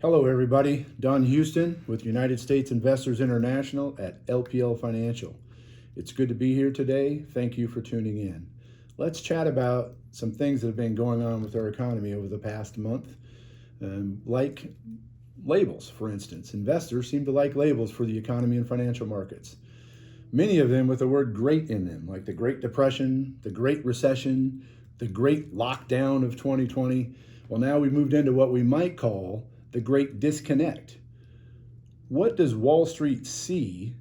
Hello everybody, Don Houston with United States Investors International at LPL Financial. It's good to be here today. Thank you for tuning in. Let's chat about some things that have been going on with our economy over the past month, like labels, for instance. Investors seem to like labels for the economy and financial markets. Many of them with the word great in them, like the Great Depression, the Great Recession, the Great Lockdown of 2020. Well, now we've moved into what we might call the Great Disconnect. What does Wall Street see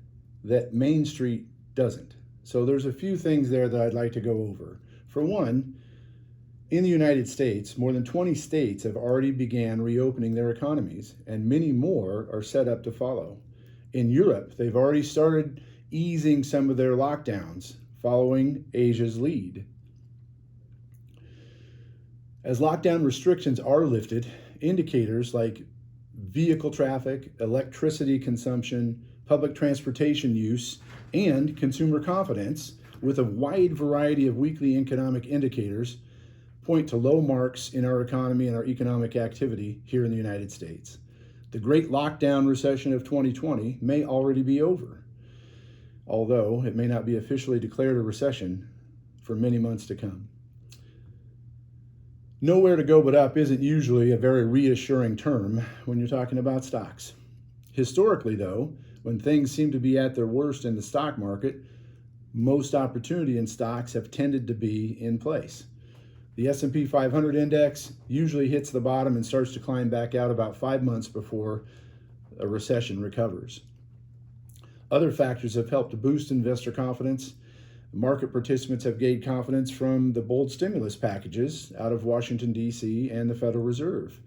that Main Street doesn't? So there's a few things there that I'd like to go over. For one, in the United States, more than 20 states have already began reopening their economies, and many more are set up to follow. In Europe, they've already started easing some of their lockdowns, following Asia's lead. As lockdown restrictions are lifted, indicators like vehicle traffic, electricity consumption, public transportation use, and consumer confidence, with a wide variety of weekly economic indicators, point to low marks in our economy and our economic activity here in the United States. The Great Lockdown Recession of 2020 may already be over, although it may not be officially declared a recession for many months to come. Nowhere to go but up isn't usually a very reassuring term when you're talking about stocks. Historically, though, when things seem to be at their worst in the stock market, most opportunity in stocks have tended to be in place. The S&P 500 index usually hits the bottom and starts to climb back out about 5 months before a recession recovers. Other factors have helped to boost investor confidence. Market participants have gained confidence from the bold stimulus packages out of Washington, D.C. and the Federal Reserve.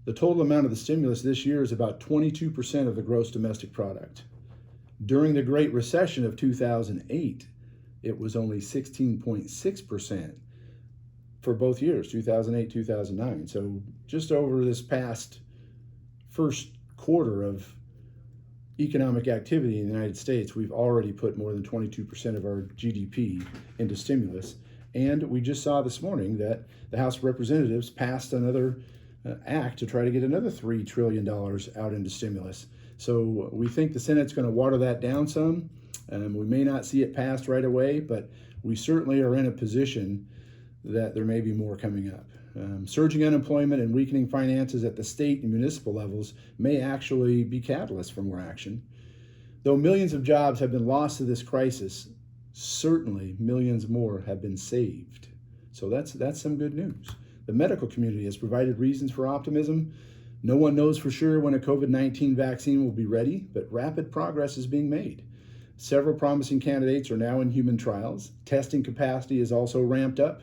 The total amount of the stimulus this year is about 22% of the gross domestic product. During the Great Recession of 2008, it was only 16.6% for both years, 2008, 2009. So just over this past first quarter of economic activity in the United States, we've already put more than 22% of our GDP into stimulus. And we just saw this morning that the House of Representatives passed another act to try to get another $3 trillion out into stimulus. So we think the Senate's going to water that down some. We may not see it passed right away, but we certainly are in a position that there may be more coming up. Surging unemployment and weakening finances at the state and municipal levels may actually be catalysts for more action. Though millions of jobs have been lost to this crisis, certainly millions more have been saved. So that's some good news. The medical community has provided reasons for optimism. No one knows for sure when a COVID-19 vaccine will be ready, but rapid progress is being made. Several promising candidates are now in human trials. Testing capacity is also ramped up.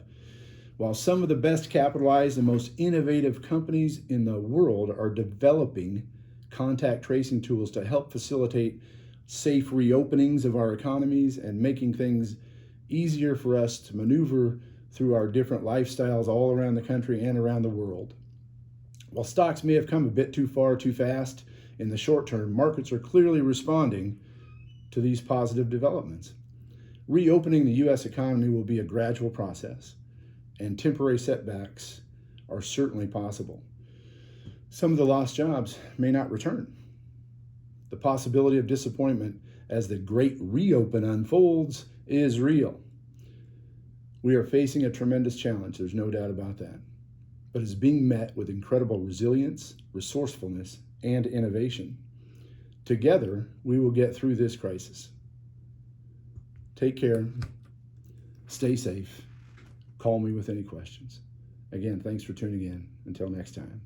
While some of the best capitalized and most innovative companies in the world are developing contact tracing tools to help facilitate safe reopenings of our economies and making things easier for us to maneuver through our different lifestyles all around the country and around the world. While stocks may have come a bit too far too fast in the short term, markets are clearly responding to these positive developments. Reopening the U.S. economy will be a gradual process, and temporary setbacks are certainly possible. Some of the lost jobs may not return. The possibility of disappointment as the great reopen unfolds is real. We are facing a tremendous challenge, there's no doubt about that, but it's being met with incredible resilience, resourcefulness, and innovation. Together, we will get through this crisis. Take care, stay safe. Call me with any questions. Again, thanks for tuning in. Until next time.